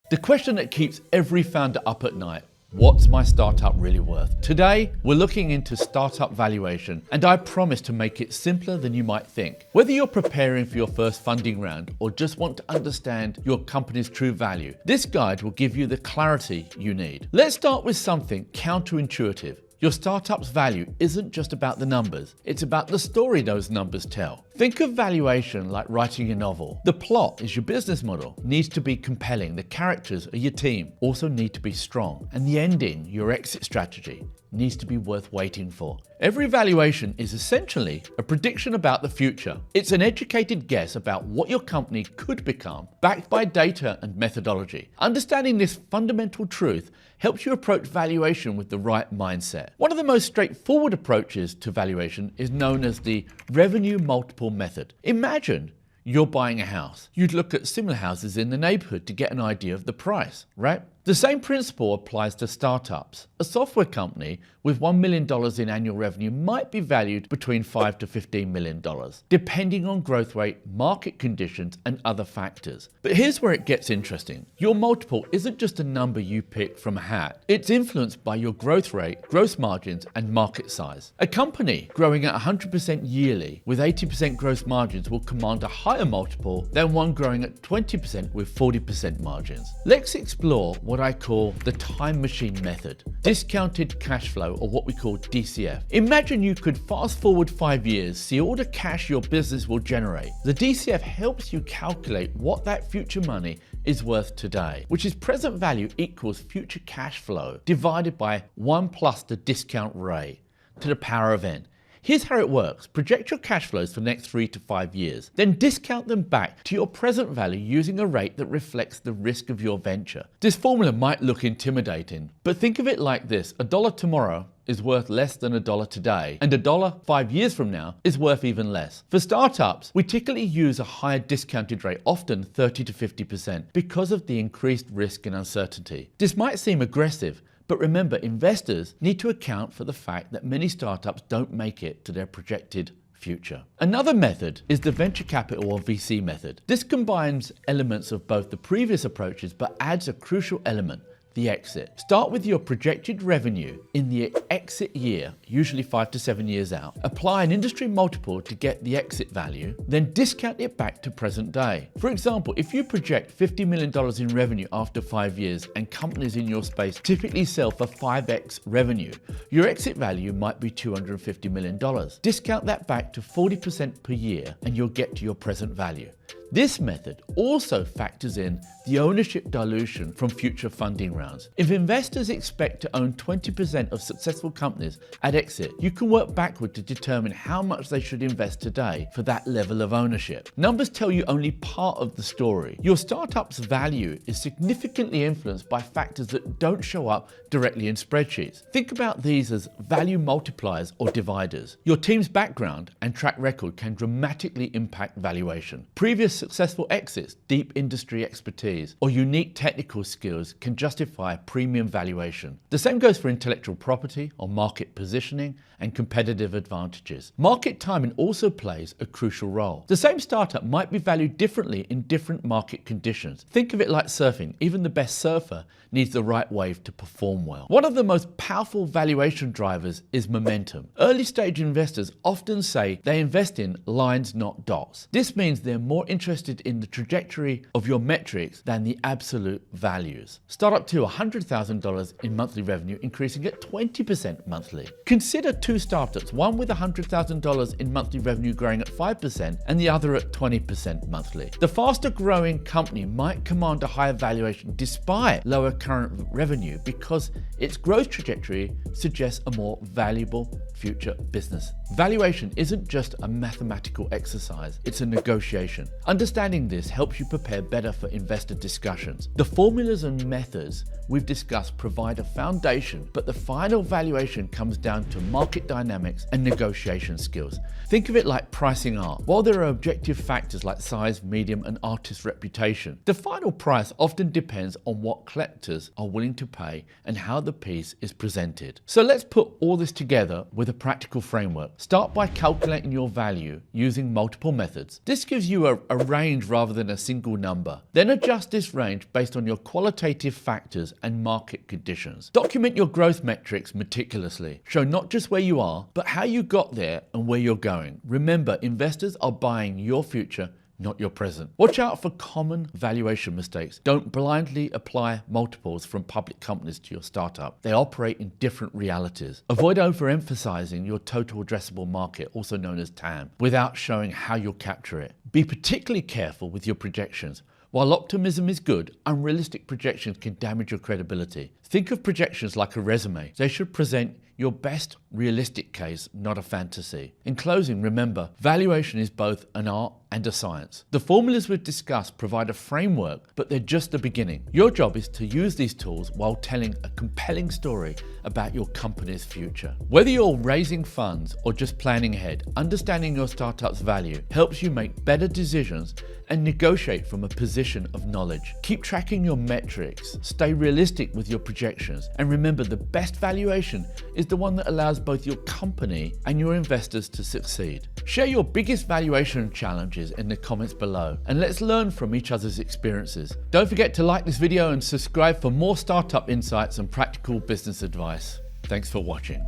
The question that keeps every founder up at night: what's my startup really worth? Today, we're looking into startup valuation, and I promise to make it simpler than you might think. Whether you're preparing for your first funding round or just want to understand your company's true value, this guide will give you the clarity you need. Let's start with something counterintuitive. Your startup's value isn't just about the numbers, it's about the story those numbers tell. Think of valuation like writing a novel. The plot is your business model, needs to be compelling, the characters are your team, also need to be strong, and the ending, your exit strategy, needs to be worth waiting for. Every valuation is essentially a prediction about the future. It's an educated guess about what your company could become, backed by data and methodology. Understanding this fundamental truth helps you approach valuation with the right mindset. One of the most straightforward approaches to valuation is known as the revenue multiple method. Imagine you're buying a house. You'd look at similar houses in the neighborhood to get an idea of the price, right? The same principle applies to startups. A software company with $1 million in annual revenue might be valued between $5 to $15 million, depending on growth rate, market conditions, and other factors. But here's where it gets interesting. Your multiple isn't just a number you pick from a hat. It's influenced by your growth rate, gross margins, and market size. A company growing at 100% yearly with 80% gross margins will command a higher multiple than one growing at 20% with 40% margins. Let's explore what I call the time machine method, discounted cash flow, or what we call DCF. Imagine you could fast forward 5 years, see all the cash your business will generate. The DCF helps you calculate what that future money is worth today, which is present value equals future cash flow divided by 1 plus the discount rate to the power of n. Here's how it works. Project your cash flows for the next 3 to 5 years, then discount them back to your present value using a rate that reflects the risk of your venture. This formula might look intimidating, but think of it like this. $1 tomorrow is worth less than $1 today, and $1 5 years from now is worth even less. For startups, we typically use a higher discounted rate, often 30 to 50%, because of the increased risk and uncertainty. This might seem aggressive, but remember, investors need to account for the fact that many startups don't make it to their projected future. Another method is the venture capital or VC method. This combines elements of both the previous approaches but adds a crucial element: the exit. Start with your projected revenue in the exit year, usually 5 to 7 years out. Apply an industry multiple to get the exit value, then discount it back to present day. For example, if you project $50 million in revenue after 5 years and companies in your space typically sell for 5x revenue, your exit value might be $250 million. Discount that back to 40% per year and you'll get to your present value. This method also factors in the ownership dilution from future funding rounds. If investors expect to own 20% of successful companies at exit, you can work backward to determine how much they should invest today for that level of ownership. Numbers tell you only part of the story. Your startup's value is significantly influenced by factors that don't show up directly in spreadsheets. Think about these as value multipliers or dividers. Your team's background and track record can dramatically impact valuation. Previous successful exits, deep industry expertise, or unique technical skills can justify premium valuation. The same goes for intellectual property or market positioning and competitive advantages. Market timing also plays a crucial role. The same startup might be valued differently in different market conditions. Think of it like surfing. Even the best surfer needs the right wave to perform well. One of the most powerful valuation drivers is momentum. Early stage investors often say they invest in lines, not dots. This means they're more interested in the trajectory of your metrics than the absolute values. Start up to $100,000 in monthly revenue, increasing at 20% monthly. Consider two startups, one with $100,000 in monthly revenue growing at 5% and the other at 20% monthly. The faster growing company might command a higher valuation despite lower current revenue because its growth trajectory suggests a more valuable future business. Valuation isn't just a mathematical exercise, it's a negotiation. Understanding this helps you prepare better for investor discussions. The formulas and methods we've discussed provide a foundation, but the final valuation comes down to market dynamics and negotiation skills. Think of it like pricing art. While there are objective factors like size, medium, and artist reputation, the final price often depends on what collectors are willing to pay and how the piece is presented. So let's put all this together with a practical framework. Start by calculating your value using multiple methods. This gives you a range rather than a single number. Then adjust this range based on your qualitative factors and market conditions. Document your growth metrics meticulously. Show not just where you are, but how you got there and where you're going. Remember, investors are buying your future, not your present. Watch out for common valuation mistakes. Don't blindly apply multiples from public companies to your startup. They operate in different realities. Avoid overemphasizing your total addressable market, also known as TAM, without showing how you'll capture it. Be particularly careful with your projections. While optimism is good, unrealistic projections can damage your credibility. Think of projections like a resume. They should present your best realistic case, not a fantasy. In closing, remember, valuation is both an art and a science. The formulas we've discussed provide a framework, but they're just the beginning. Your job is to use these tools while telling a compelling story about your company's future. Whether you're raising funds or just planning ahead, understanding your startup's value helps you make better decisions and negotiate from a position of knowledge. Keep tracking your metrics, stay realistic with your projections, and remember, the best valuation is the one that allows both your company and your investors to succeed. Share your biggest valuation challenges in the comments below, and let's learn from each other's experiences. Don't forget to like this video and subscribe for more startup insights and practical business advice. Thanks for watching.